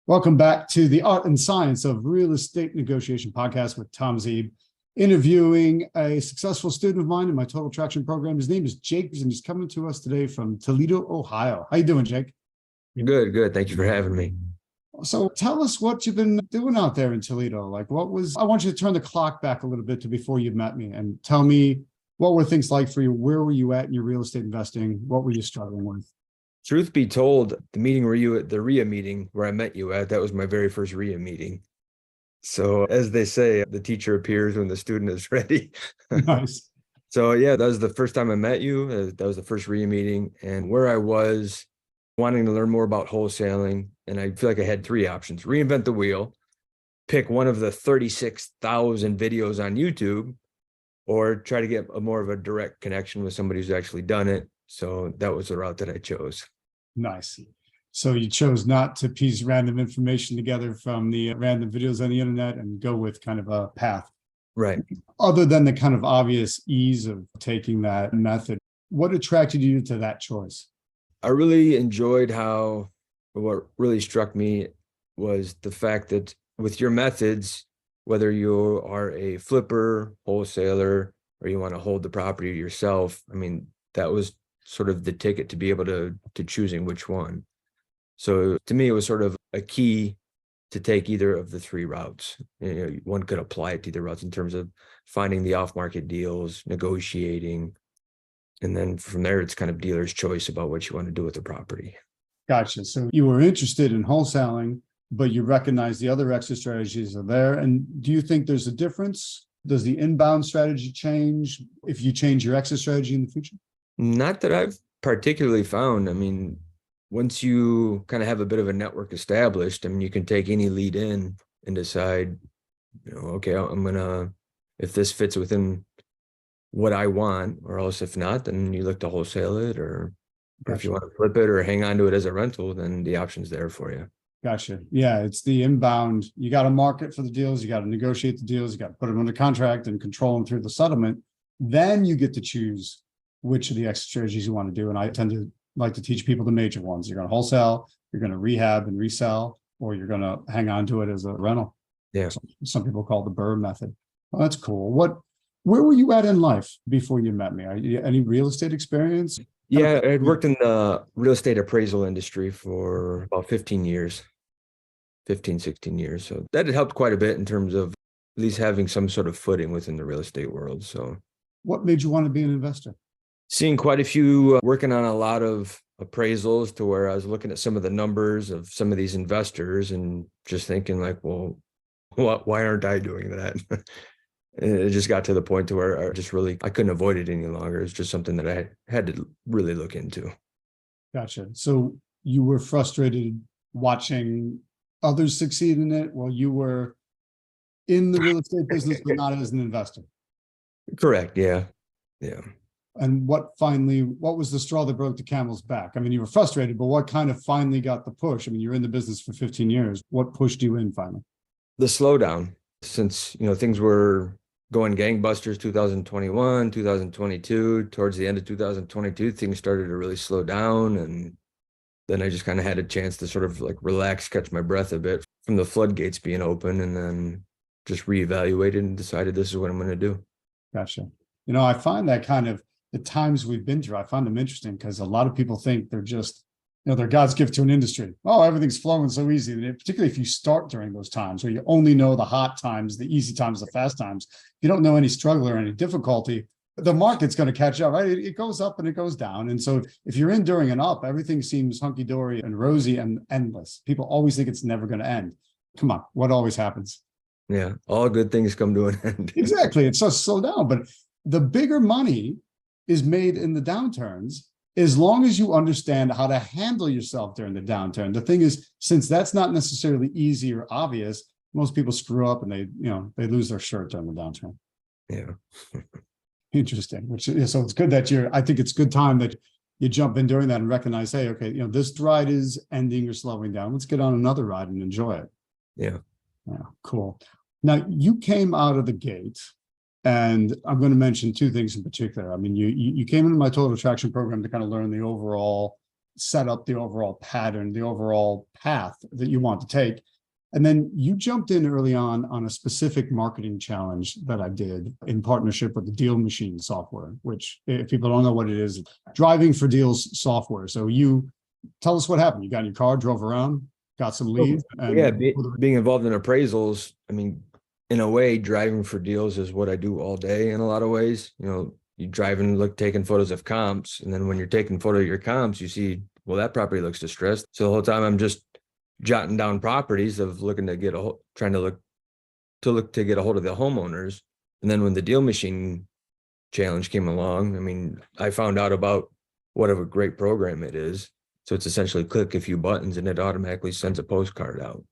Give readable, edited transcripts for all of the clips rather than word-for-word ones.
Welcome back to the Art and Science of Real Estate Negotiation podcast with Tom Zeeb, interviewing a successful student of mine in my Total Traction program. His name is Jake, and he's coming to us today from Toledo, Ohio. How you doing, Jake? Good. Thank you for having me. So tell us what you've been doing out there in Toledo. I want you to turn the clock back a little bit to before you met me and tell me what were things like for you? Where were you at in your real estate investing? What were you struggling with? Truth be told, the meeting where you at the RIA meeting where I met you at, that was my very first RIA meeting. So as they say, the teacher appears when the student is ready. Nice. So yeah, that was the first time I met you. That was the first RIA meeting, and where I was wanting to learn more about wholesaling. And I feel like I had three options: reinvent the wheel, pick one of the 36,000 videos on YouTube, or try to get more of a direct connection with somebody who's actually done it. So that was the route that I chose. Nice. So you chose not to piece random information together from the random videos on the internet and go with kind of a path. Right. Other than the kind of obvious ease of taking that method, what attracted you to that choice? I really enjoyed what really struck me was the fact that with your methods, whether you are a flipper, wholesaler, or you want to hold the property yourself, I mean, that was sort of the ticket to be able to choosing which one. So to me, it was sort of a key to take either of the three routes. One could apply it to either routes in terms of finding the off-market deals, negotiating, and then from there, it's kind of dealer's choice about what you want to do with the property. Gotcha. So you were interested in wholesaling, but you recognize the other exit strategies are there. And do you think there's a difference? Does the inbound strategy change if you change your exit strategy in the future? Not that I've particularly found. I mean, once you kind of have a bit of a network established, I mean, you can take any lead in and decide, okay, if this fits within what I want, or else if not, then you look to wholesale it, or if you want to flip it or hang on to it as a rental, then the option's there for you. Gotcha. Yeah, it's the inbound. You got to market for the deals. You got to negotiate the deals. You got to put them under contract and control them through the settlement. Then you get to choose which of the exit strategies you want to do. And I tend to like to teach people the major ones. You're going to wholesale, you're going to rehab and resell, or you're going to hang on to it as a rental. Yeah. Some people call it the Burr method. Oh, that's cool. Where were you at in life before you met me? Any real estate experience? Yeah, I had worked in the real estate appraisal industry for about 16 years. So that had helped quite a bit in terms of at least having some sort of footing within the real estate world. So what made you want to be an investor? Seeing quite a few, working on a lot of appraisals to where I was looking at some of the numbers of some of these investors and just thinking like, well, why aren't I doing that? And it just got to the point to where I couldn't avoid it any longer. It's just something that I had to really look into. Gotcha. So you were frustrated watching others succeed in it while you were in the real estate business, but not as an investor. Correct. Yeah. And what was the straw that broke the camel's back? I mean, you were frustrated, but what kind of finally got the push? I mean, you're in the business for 15 years. What pushed you in finally? The slowdown, since, things were going gangbusters 2021, 2022, towards the end of 2022, things started to really slow down. And then I just kind of had a chance to sort of like relax, catch my breath a bit from the floodgates being open, and then just reevaluated and decided this is what I'm going to do. Gotcha. I find that kind of the times we've been through, I find them interesting because a lot of people think they're just, they're God's gift to an industry. Oh, everything's flowing so easy. And particularly if you start during those times where you only know the hot times, the easy times, the fast times, you don't know any struggle or any difficulty, the market's going to catch up, right? It goes up and it goes down. And so if you're in during an up, everything seems hunky-dory and rosy and endless. People always think it's never going to end. Come on, what always happens? Yeah, all good things come to an end. Exactly. It's so slow down. But the bigger money is made in the downturns, as long as you understand how to handle yourself during the downturn. The thing is, since that's not necessarily easy or obvious, most people screw up and they lose their shirt during the downturn. Yeah. Interesting. So it's good that I think it's good time that you jump in during that and recognize, hey, okay, this ride is ending or slowing down. Let's get on another ride and enjoy it. Yeah. Cool. Now you came out of the gate. And I'm going to mention two things in particular. I mean, you came into my Total Traction program to kind of learn the overall set up the overall pattern, the overall path that you want to take. And then you jumped in early on a specific marketing challenge that I did in partnership with the DealMachine software, which, if people don't know what it is, driving for deals software. So you tell us what happened. You got in your car, drove around, got some leads. And yeah, being involved in appraisals, I mean, in a way, driving for deals is what I do all day in a lot of ways. You know, you drive and taking photos of comps. And then when you're taking photo of your comps, you see, well, that property looks distressed. So the whole time I'm just jotting down properties of looking to get trying to get a hold of the homeowners. And then when the DealMachine challenge came along, I mean, I found out about what a great program it is. So it's essentially click a few buttons and it automatically sends a postcard out.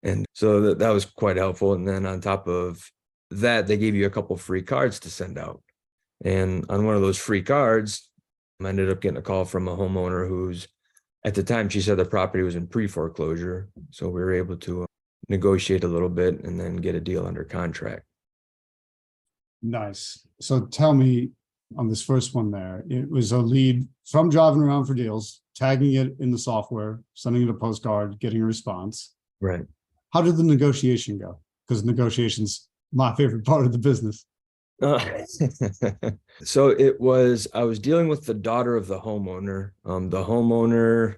And so that was quite helpful. And then on top of that, they gave you a couple free cards to send out. And on one of those free cards, I ended up getting a call from a homeowner who's, at the time, she said the property was in pre-foreclosure. So we were able to negotiate a little bit and then get a deal under contract. Nice. So tell me, on this first one there, it was a lead from driving around for deals, tagging it in the software, sending it a postcard, getting a response. Right. How did the negotiation go? Because negotiation's my favorite part of the business. So I was dealing with the daughter of the homeowner. The homeowner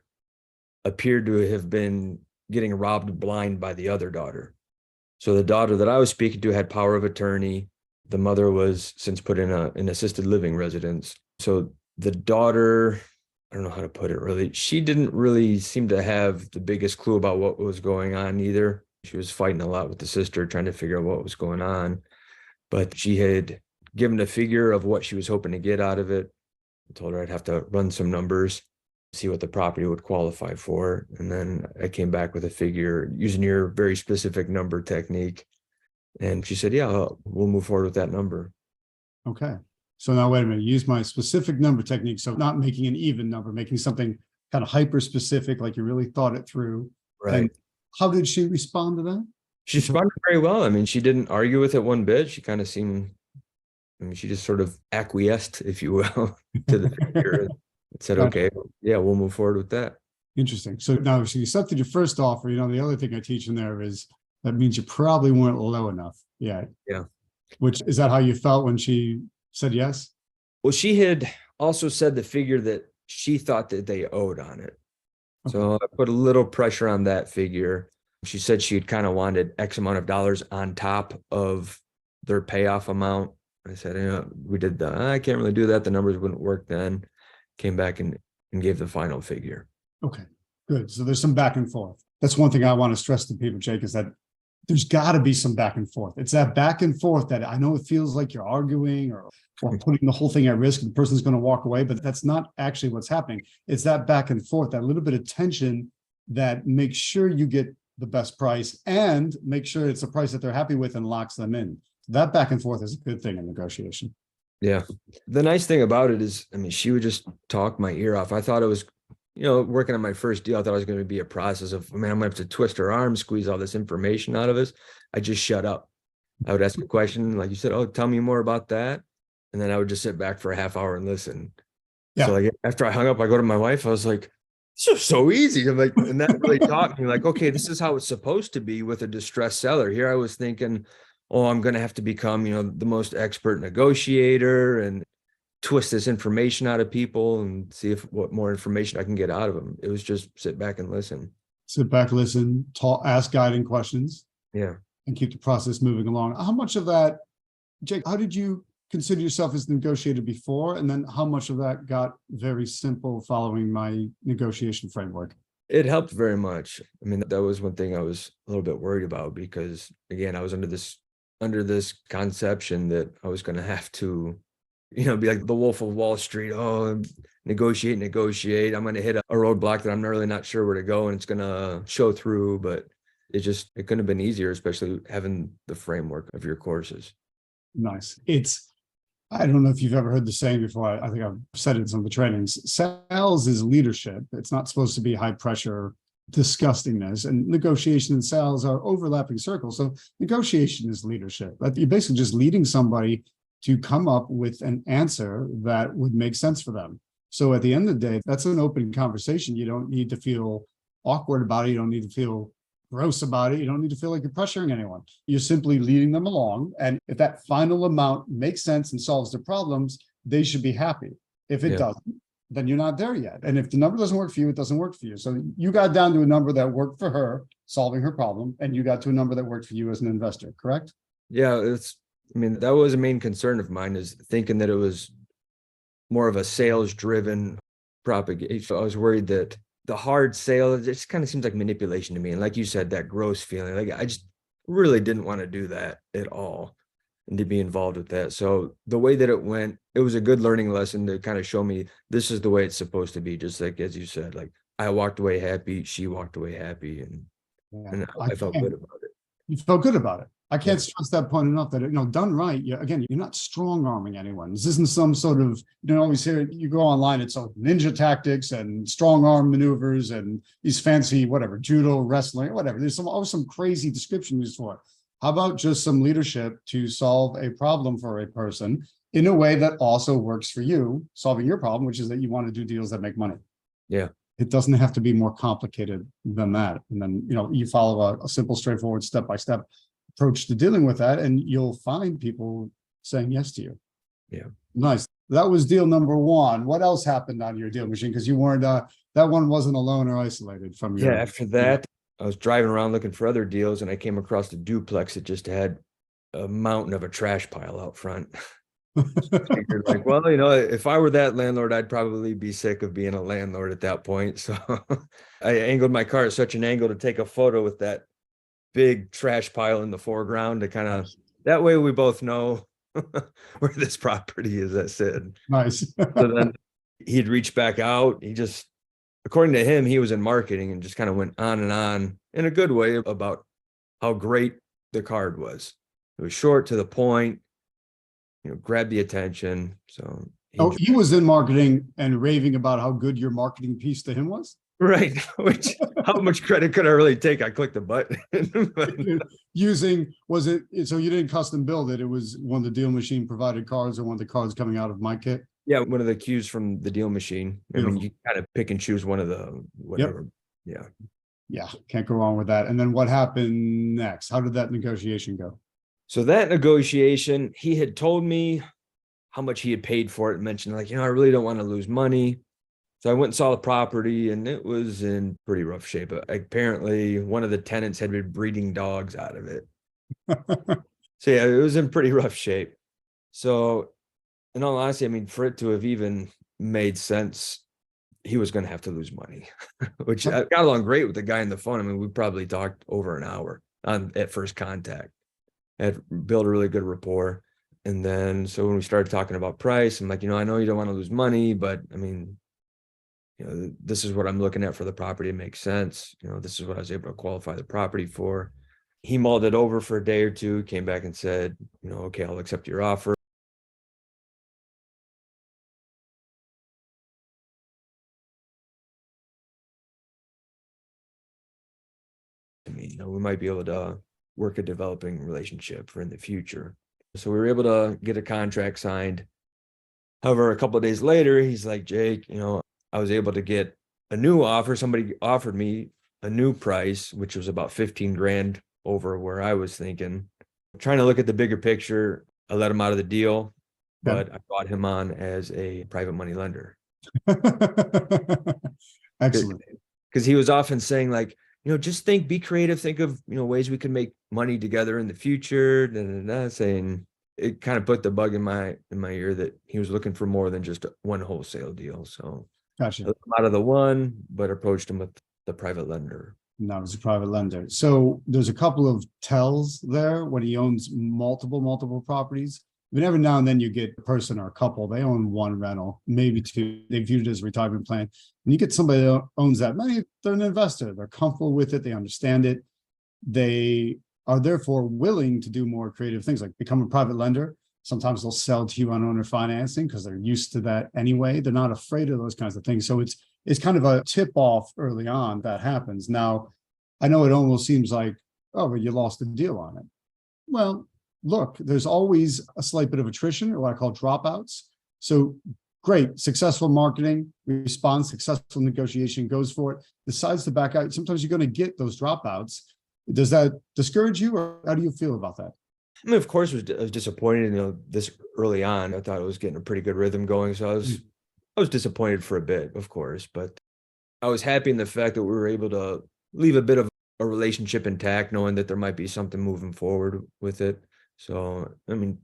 appeared to have been getting robbed blind by the other daughter. So the daughter that I was speaking to had power of attorney. The mother was since put in an assisted living residence. So the daughter, I don't know how to put it really, she didn't really seem to have the biggest clue about what was going on either. She was fighting a lot with the sister, trying to figure out what was going on. But she had given a figure of what she was hoping to get out of it. I told her I'd have to run some numbers, see what the property would qualify for. And then I came back with a figure using your very specific number technique. And she said, yeah, we'll move forward with that number. Okay. So now, wait a minute, use my specific number technique. So not making an even number, making something kind of hyper specific, like you really thought it through. Right. And how did she respond to that? She responded very well. I mean, she didn't argue with it one bit. She kind of seemed, I mean, she just sort of acquiesced, if you will, to the figure and said, okay, yeah, we'll move forward with that. Interesting. So now she accepted your first offer. You know, the other thing I teach in there is that means you probably weren't low enough yet. Yeah. Which, is that how you felt when she said yes? Well, she had also said the figure that she thought that they owed on it. Okay. So I put a little pressure on that figure. She said she had kind of wanted X amount of dollars on top of their payoff amount. I said, you know, we did I can't really do that. The numbers wouldn't work then. Came back and gave the final figure. Okay, good. So there's some back and forth. That's one thing I want to stress to people, Jake, is that there's got to be some back and forth. It's that back and forth that I know it feels like you're arguing or putting the whole thing at risk. The person's going to walk away, but that's not actually what's happening. It's that back and forth, that little bit of tension that makes sure you get the best price and make sure it's a price that they're happy with and locks them in. That back and forth is a good thing in negotiation. Yeah. The nice thing about it is, I mean, she would just talk my ear off. I thought it was, you know, working on my first deal, I thought it was going to be a process of, man, I'm going to have to twist her arm, squeeze all this information out of us. I just shut up. I would ask a question, like you said, oh, tell me more about that. And then I would just sit back for a half hour and listen. Yeah. So like after I hung up, I go to my wife, I was like, it's just so easy. I'm like, and that really taught me like, okay, this is how it's supposed to be with a distressed seller. Here I was thinking, oh, I'm going to have to become, you know, the most expert negotiator and twist this information out of people and see what more information I can get out of them. It was just sit back and listen. Sit back, listen, talk, ask guiding questions. Yeah. And keep the process moving along. How much of that, Jake, how did you consider yourself as negotiator before? And then how much of that got very simple following my negotiation framework? It helped very much. I mean, that was one thing I was a little bit worried about because, again, I was under this conception that I was going to have to, you know, be like the Wolf of Wall Street. Oh, negotiate. I'm going to hit a roadblock that I'm really not sure where to go, and it's going to show through. But it couldn't have been easier, especially having the framework of your courses. Nice. I don't know if you've ever heard the saying before. I think I've said it in some of the trainings. Sales is leadership. It's not supposed to be high pressure disgustingness, and negotiation and sales are overlapping circles. So negotiation is leadership. You're basically just leading somebody to come up with an answer that would make sense for them. So at the end of the day, that's an open conversation. You don't need to feel awkward about it. You don't need to feel gross about it. You don't need to feel like you're pressuring anyone. You're simply leading them along. And if that final amount makes sense and solves their problems, they should be happy. If it doesn't, then you're not there yet. And if the number doesn't work for you, it doesn't work for you. So you got down to a number that worked for her, solving her problem, and you got to a number that worked for you as an investor, correct? Yeah, I mean, that was a main concern of mine, is thinking that it was more of a sales driven propagation. I was worried that the hard sale, it just kind of seems like manipulation to me. And like you said, that gross feeling, like I just really didn't want to do that at all and to be involved with that. So the way that it went, it was a good learning lesson to kind of show me this is the way it's supposed to be. Just like, as you said, like I walked away happy, she walked away happy, and I felt good about it. You felt good about it. I can't stress that point enough that, done right. Again, you're not strong arming anyone. This isn't some sort of, you don't always hear it. You go online, it's all ninja tactics and strong arm maneuvers and these fancy, whatever, judo, wrestling, whatever. There's always some crazy description used for it. How about just some leadership to solve a problem for a person in a way that also works for you, solving your problem, which is that you want to do deals that make money. Yeah. It doesn't have to be more complicated than that. And then, you follow a simple, straightforward, step-by-step approach to dealing with that, and you'll find people saying yes to you. Yeah. Nice. That was deal number one. What else happened on your deal machine? Because you weren't, that one wasn't alone or isolated from your. Yeah. After that, I was driving around looking for other deals, and I came across a duplex that just had a mountain of a trash pile out front. Figured like, well, if I were that landlord, I'd probably be sick of being a landlord at that point. So I angled my car at such an angle to take a photo with that big trash pile in the foreground to kind of, that way we both know where this property is, I said. Nice. So then he'd reach back out. He just, according to him, he was in marketing and just kind of went on and on in a good way about how great the card was. It was short, to the point, grabbed the attention. So he was in marketing and raving about how good your marketing piece to him was. Right. Which, how much credit could I really take? I clicked the button. Was it, so you didn't custom build it? It was one of the DealMachine provided cards, or one of the cards coming out of my kit? Yeah, one of the cues from the DealMachine. I mean, you kind of pick and choose one of the whatever. Yep. Yeah. Can't go wrong with that. And then what happened next? How did that negotiation go? So that negotiation, he had told me how much he had paid for it, and mentioned like, I really don't want to lose money. So I went and saw the property, and it was in pretty rough shape. Apparently one of the tenants had been breeding dogs out of it. So yeah, it was in pretty rough shape. So in all honesty, I mean, for it to have even made sense, he was going to have to lose money, which I got along great with the guy on the phone. I mean, we probably talked over an hour at first contact. Had built a really good rapport. And then, so when we started talking about price, I'm like, I know you don't want to lose money, but I mean, this is what I'm looking at for the property. It makes sense. This is what I was able to qualify the property for. He mulled it over for a day or two, came back and said, okay, I'll accept your offer. I mean, we might be able to work a developing relationship for in the future. So we were able to get a contract signed. However, a couple of days later, he's like, Jake, I was able to get a new offer. Somebody offered me a new price, which was about 15 grand over where I was thinking. Trying to look at the bigger picture, I let him out of the deal, but I brought him on as a private money lender. Excellent. Because he was often saying like, just be creative, think of, ways we can make money together in the future. Saying it kind of put the bug in my ear that he was looking for more than just one wholesale deal. So gotcha. Out of the one, but approached him with the private lender. No, it was a private lender. So there's a couple of tells there when he owns multiple properties. I mean, every now and then you get a person or a couple, they own one rental, maybe two. They view it as a retirement plan. And you get somebody that owns that many, they're an investor. They're comfortable with it. They understand it. They are therefore willing to do more creative things, like become a private lender. Sometimes they'll sell to you on owner financing because they're used to that anyway. They're not afraid of those kinds of things. So it's kind of a tip off early on that happens. Now, I know it almost seems like, oh, but you lost a deal on it. Well, look, there's always a slight bit of attrition, or what I call dropouts. So great, successful marketing, response, successful negotiation, goes for it, decides to back out. Sometimes you're going to get those dropouts. Does that discourage you, or how do you feel about that? I mean, of course, I was disappointed, this early on. I thought it was getting a pretty good rhythm going. So I was disappointed for a bit, of course, but I was happy in the fact that we were able to leave a bit of a relationship intact, knowing that there might be something moving forward with it. So, I mean,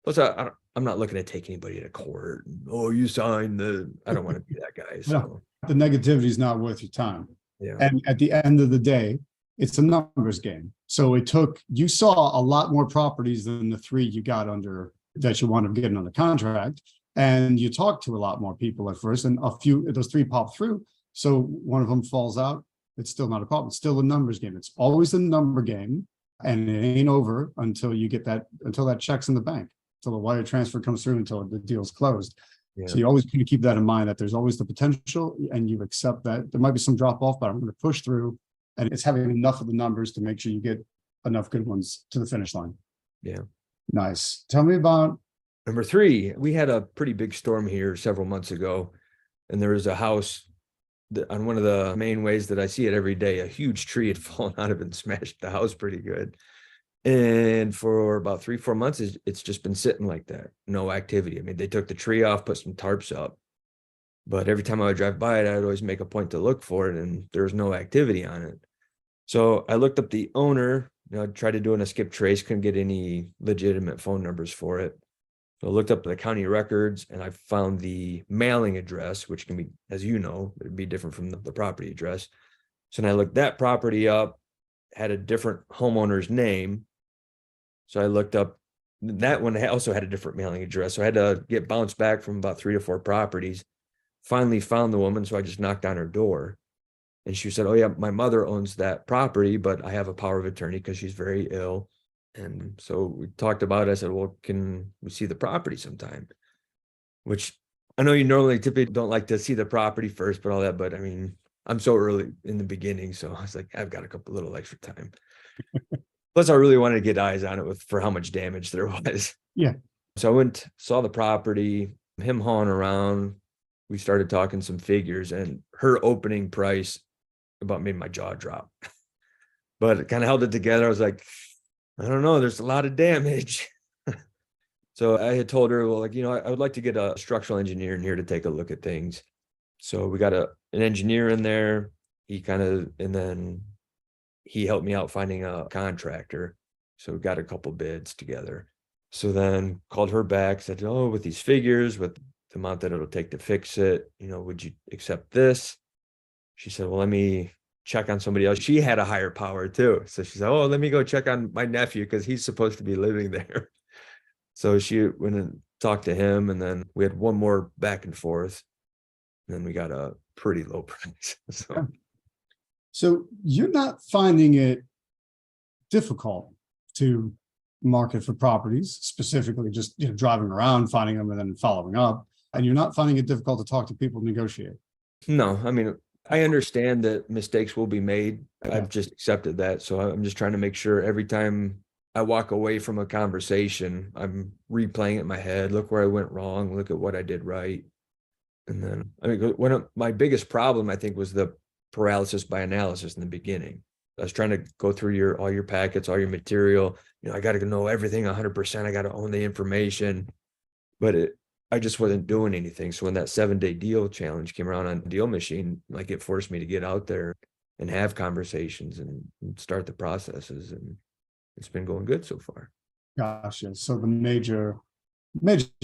plus I'm not looking to take anybody to court. Oh, you signed I don't want to be that guy. So No, the negativity is not worth your time. yeah. And at the end of the day, it's a numbers game. So you saw a lot more properties than the 3 you got under that you wound up getting on the contract. And you talked to a lot more people at first, and those 3 pop through. So one of them falls out. It's still not a problem. It's still a numbers game. It's always a number game, and it ain't over until you get until that check's in the bank, until the wire transfer comes through, until the deal's closed. Yeah. So you always kind of keep that in mind, that there's always the potential, and you accept that there might be some drop off, but I'm going to push through. And it's having enough of the numbers to make sure you get enough good ones to the finish line. Yeah. Nice. Tell me about Number 3. We had a pretty big storm here several months ago, and there was a house on one of the main ways that I see it every day. A huge tree had fallen out of it and smashed the house pretty good. And for about 3-4 months, it's just been sitting like that. No activity. I mean, they took the tree off, put some tarps up, but every time I would drive by it, I'd always make a point to look for it, and there was no activity on it. So I looked up the owner, tried to do a skip trace, couldn't get any legitimate phone numbers for it. So I looked up the county records, and I found the mailing address, which can be, as you know, it'd be different from the property address. So then I looked that property up, had a different homeowner's name. So I looked up that one, also had a different mailing address. So I had to get bounced back from about 3 to 4 properties. Finally found the woman, so I just knocked on her door. And she said, oh yeah, my mother owns that property, but I have a power of attorney because she's very ill. And so we talked about it. I said, well, can we see the property sometime? Which I know you typically don't like to see the property first, but all that. But I mean, I'm so early in the beginning. So I was like, I've got a little extra time. Plus, I really wanted to get eyes on it for how much damage there was. Yeah. So I went, saw the property, him hauling around. We started talking some figures, and her opening price about made my jaw drop. But it kind of held it together. I was like, I don't know, there's a lot of damage. So I had told her, well, I would like to get a structural engineer in here to take a look at things. So we got an engineer in there. And then he helped me out finding a contractor. So we got a couple bids together. So then called her back, said, oh, with these figures, with the amount that it'll take to fix it, would you accept this? She said, well, let me check on somebody else. She had a higher power too. So she said, oh, let me go check on my nephew because he's supposed to be living there. So she went and talked to him, and then we had one more back and forth. And then we got a pretty low price. So you're not finding it difficult to market for properties, specifically just driving around, finding them, and then following up. And you're not finding it difficult to talk to people, negotiate. No, I mean, I understand that mistakes will be made. Okay. I've just accepted that. So I'm just trying to make sure every time I walk away from a conversation, I'm replaying it in my head. Look where I went wrong. Look at what I did right. And then, one of my biggest problem, I think, was the paralysis by analysis in the beginning. I was trying to go through all your packets, all your material. I got to know everything 100%. I got to own the information, but I just wasn't doing anything. So when that 7-day deal challenge came around on DealMachine, it forced me to get out there and have conversations and start the processes. And it's been going good so far. Gotcha. So the major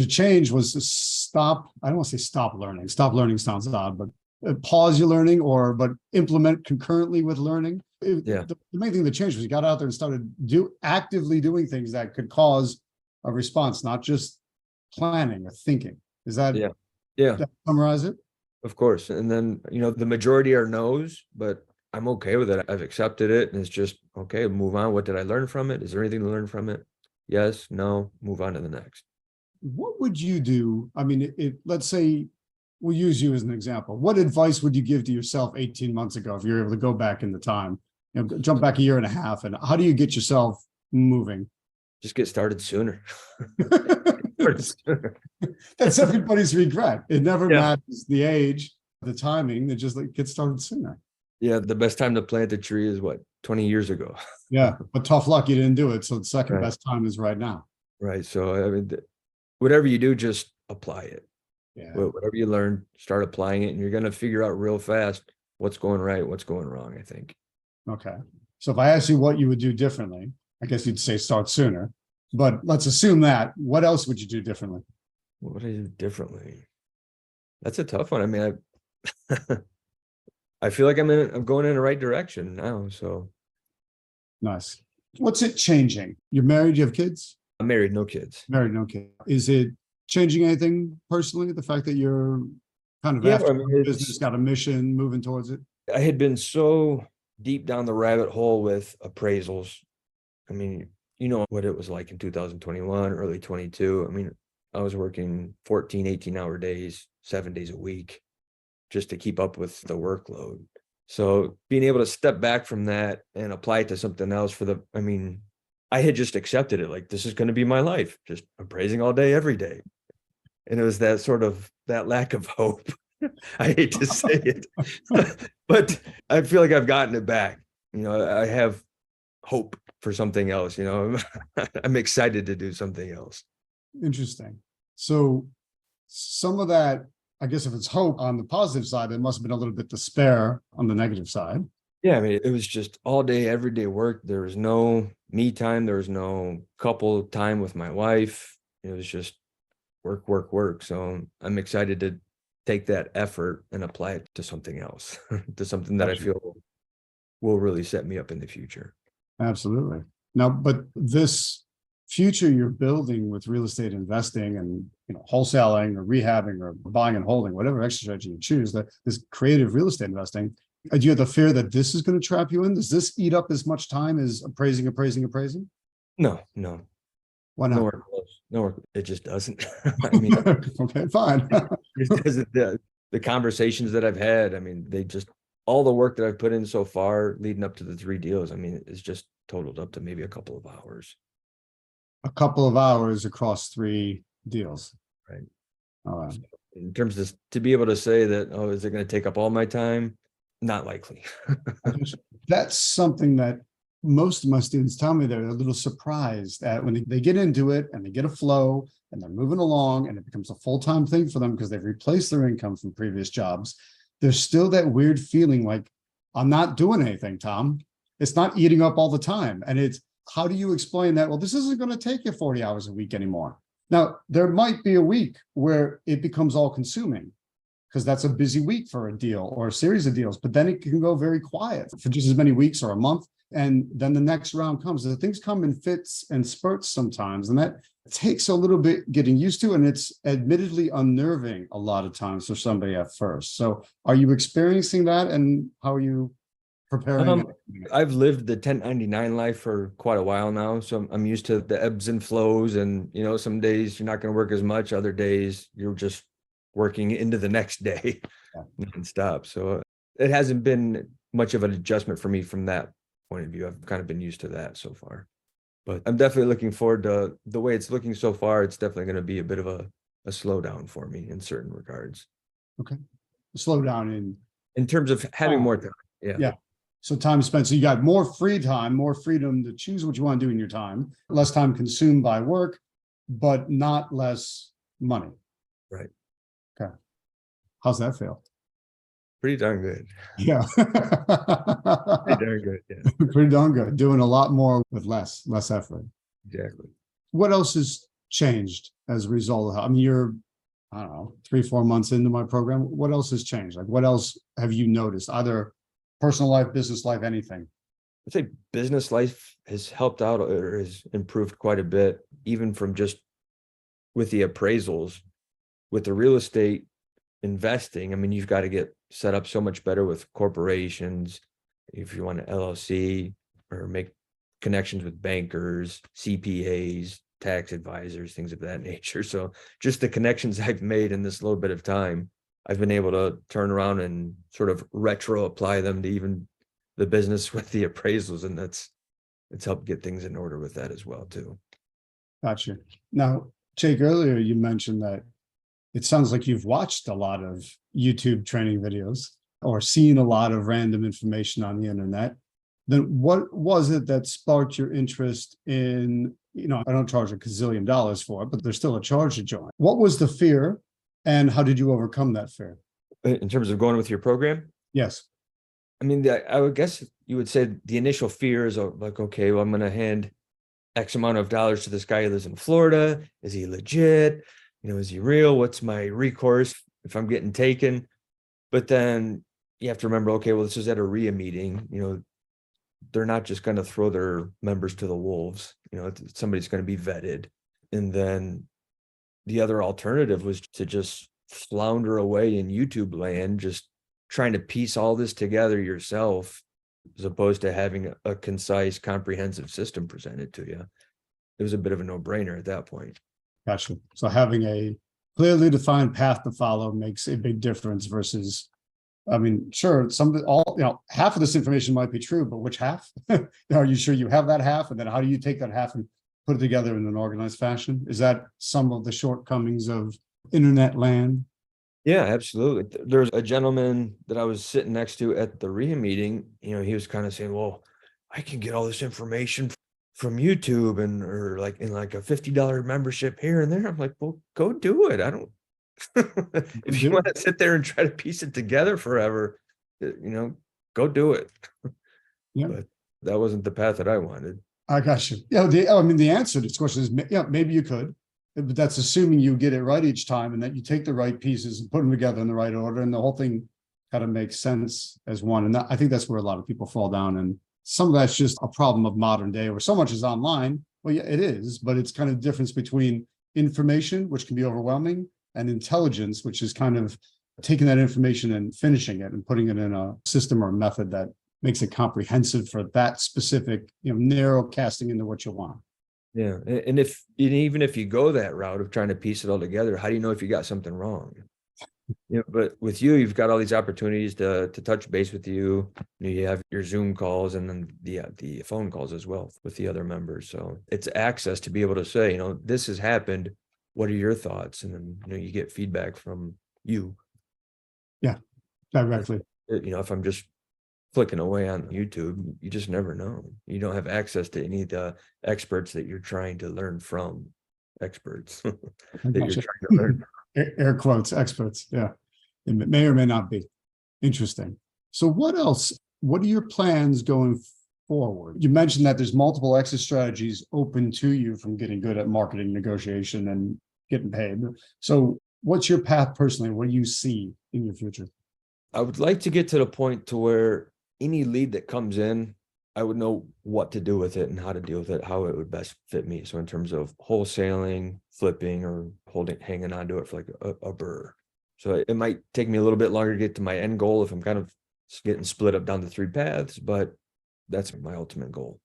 change was to stop. I don't want to say stop learning. Stop learning sounds odd, but pause your learning, but implement concurrently with learning. Yeah. The main thing that changed was you got out there and started actively doing things that could cause a response, not just planning or thinking. Is that, yeah. that summarize it? Of course. And then, the majority are no's, but I'm okay with it. I've accepted it, and it's just, okay, move on. What did I learn from it? Is there anything to learn from it? Yes, no, move on to the next. What would you do? I mean, let's say we'll use you as an example. What advice would you give to yourself 18 months ago if you're able to go back in the time, jump back a year and a half, and how do you get yourself moving? Just get started sooner. That's everybody's regret. It never Yeah. matters the age, the timing. They just like get started sooner. Yeah, the best time to plant a tree is what, 20 years ago. Yeah, but tough luck you didn't do it. So the second Right. best time is right now. Right. So I mean, whatever you do, just apply it. Yeah. Whatever you learn, start applying it, and you're going to figure out real fast what's going right, what's going wrong, I think. Okay. So if I ask you what you would do differently, I guess you'd say start sooner. But let's assume that. What else would you do differently? What would I do differently? That's a tough one. I mean, I feel like I'm going in the right direction now. So Nice. What's it changing? You're married, you have kids? I'm married, no kids. Married, no kids. Is it changing anything personally? The fact that you're kind of Yeah, after I mean, the business, got a mission, moving towards it? I had been so deep down the rabbit hole with appraisals. I mean, you know what it was like in 2021, early 22. I mean, I was working 14, 18-hour days, 7 days a week just to keep up with the workload. So being able to step back from that and apply it to something else I mean, I had just accepted it. Like, this is going to be my life, just appraising all day, every day. And it was that sort of that lack of hope. I hate to say it, but I feel like I've gotten it back. You know, I have hope for something else, you know. I'm excited to do something else. Interesting. So some of that, I guess if it's hope on the positive side, it must have been a little bit despair on the negative side. Yeah, I mean, it was just all day, everyday work. There was no me time. There was no couple time with my wife. It was just work, work, work. So I'm excited to take that effort and apply it to something else, to something that I feel will really set me up in the future. Absolutely. Now, but this future you're building with real estate investing and, you know, wholesaling or rehabbing or buying and holding, whatever extra strategy you choose, that this creative real estate investing, do you have the fear that this is going to trap you in? Does this eat up as much time as appraising? No. Why not? Nowhere close. Nowhere. It just doesn't. I mean, okay, fine. the conversations that I've had, I mean, all the work that I've put in so far leading up to the 3 deals, I mean, it's just totaled up to maybe a couple of hours. A couple of hours across 3 deals. Right. All right. In terms of to be able to say that, oh, is it going to take up all my time? Not likely. That's something that most of my students tell me they're a little surprised at when they get into it and they get a flow and they're moving along and it becomes a full-time thing for them because they've replaced their income from previous jobs. There's still that weird feeling like, I'm not doing anything, Tom. It's not eating up all the time. And it's, how do you explain that? Well, this isn't going to take you 40 hours a week anymore. Now, there might be a week where it becomes all consuming because that's a busy week for a deal or a series of deals, but then it can go very quiet for just as many weeks or a month. And then the next round comes. The things come in fits and spurts sometimes, and that takes a little bit getting used to, and it's admittedly unnerving a lot of times for somebody at first. So are you experiencing that, and how are you preparing? I've lived the 1099 life for quite a while now, so I'm used to the ebbs and flows, and, you know, some days you're not going to work as much, other days you're just working into the next day nonstop. So it hasn't been much of an adjustment for me from that point of view. I've kind of been used to that so far, but I'm definitely looking forward to the way it's looking so far. It's definitely going to be a bit of a slowdown for me in certain regards. Okay. Slow down in terms of having more time. Yeah. So time spent. So you got more free time, more freedom to choose what you want to do in your time, less time consumed by work, but not less money. Right. Okay. How's that feel? Pretty darn good. Yeah. Pretty darn good. Yeah. Pretty darn good. Doing a lot more with less effort. Exactly. What else has changed as a result of, I mean, you're, I don't know, 3-4 months into my program. What else has changed? Like, what else have you noticed? Either personal life, business life, anything? I'd say business life has helped out or has improved quite a bit, even from just with the appraisals, with the real estate investing. I mean, you've got to get set up so much better with corporations. If you want an LLC or make connections with bankers, CPAs, tax advisors, things of that nature. So just the connections I've made in this little bit of time, I've been able to turn around and sort of retro apply them to even the business with the appraisals. And it's helped get things in order with that as well too. Gotcha. Now, Jake, earlier you mentioned that it sounds like you've watched a lot of YouTube training videos or seen a lot of random information on the internet. Then what was it that sparked your interest in, I don't charge a gazillion dollars for it, but there's still a charge to join. What was the fear and how did you overcome that fear? In terms of going with your program? Yes. I mean, I would guess you would say the initial fear is like, okay, well, I'm going to hand X amount of dollars to this guy who lives in Florida. Is he legit? Is he real? What's my recourse if I'm getting taken? But then you have to remember, okay, well, this is at a RIA meeting. They're not just going to throw their members to the wolves. Somebody's going to be vetted. And then the other alternative was to just flounder away in YouTube land, just trying to piece all this together yourself, as opposed to having a concise, comprehensive system presented to you. It was a bit of a no-brainer at that point. Gotcha. So having a clearly defined path to follow makes a big difference versus, sure, half of this information might be true, but which half? Are you sure you have that half? And then how do you take that half and put it together in an organized fashion? Is that some of the shortcomings of internet land? Yeah, absolutely. There's a gentleman that I was sitting next to at the RIA meeting. He was kind of saying, well, I can get all this information from YouTube or like in like a $50 membership here and there. I'm like, well, go do it. I don't, if you want to sit there and try to piece it together forever, go do it. Yeah. But that wasn't the path that I wanted. I got you. Yeah. The answer to this question is, maybe you could, but that's assuming you get it right each time and that you take the right pieces and put them together in the right order. And the whole thing kind of makes sense as one. And I think that's where a lot of people fall down. And some of that's just a problem of modern day where so much is online. Well, yeah, it is, but it's kind of the difference between information, which can be overwhelming, and intelligence, which is kind of taking that information and finishing it and putting it in a system or a method that makes it comprehensive for that specific, narrow casting into what you want. Yeah. And even if you go that route of trying to piece it all together, how do you know if you got something wrong? But with you've got all these opportunities to touch base with you. You have your Zoom calls and then the phone calls as well with the other members. So it's access to be able to say, this has happened. What are your thoughts? And then, you get feedback from you. Yeah, directly. If I'm just flicking away on YouTube, you just never know. You don't have access to any of the experts that you're trying to learn from. Experts that you're trying to learn from. Air quotes, experts. Yeah. It may or may not be. Interesting. So what else? What are your plans going forward? You mentioned that there's multiple exit strategies open to you from getting good at marketing, negotiation, and getting paid. So what's your path personally? What do you see in your future? I would like to get to the point to where any lead that comes in, I would know what to do with it and how to deal with it, how it would best fit me. So in terms of wholesaling, flipping, or hanging on to it for like a burr. So it might take me a little bit longer to get to my end goal if I'm kind of getting split up down the 3 paths, but that's my ultimate goal.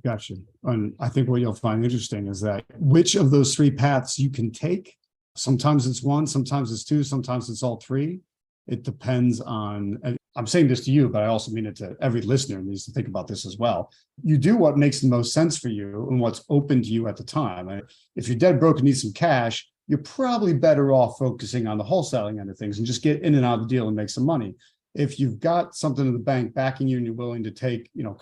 Gotcha. And I think what you'll find interesting is that which of those 3 paths you can take. Sometimes it's 1, sometimes it's 2, sometimes it's all 3. It depends on, and I'm saying this to you, but I also mean it to every listener who needs to think about this as well. You do what makes the most sense for you and what's open to you at the time. And if you're dead broke and need some cash, you're probably better off focusing on the wholesaling end of things and just get in and out of the deal and make some money. If you've got something in the bank backing you and you're willing to take, you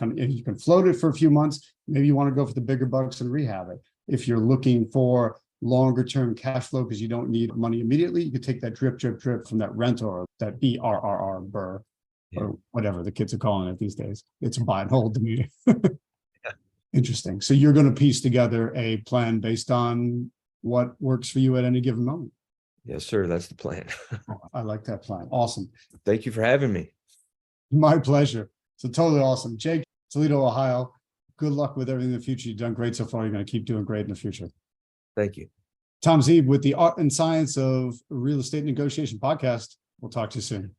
can float it for a few months, maybe you want to go for the bigger bucks and rehab it. If you're looking for longer term cash flow because you don't need money immediately, you could take that drip from that rental or that BRRR burr, or whatever the kids are calling it these days. It's buy and hold to me. Interesting. So you're going to piece together a plan based on what works for you at any given moment. Yes, sir. That's the plan. I like that plan. Awesome. Thank you for having me. My pleasure. So totally awesome. Jake, Toledo, Ohio. Good luck with everything in the future. You've done great so far. You're going to keep doing great in the future. Thank you. Tom Zeeb with the Art and Science of Real Estate Negotiation podcast. We'll talk to you soon.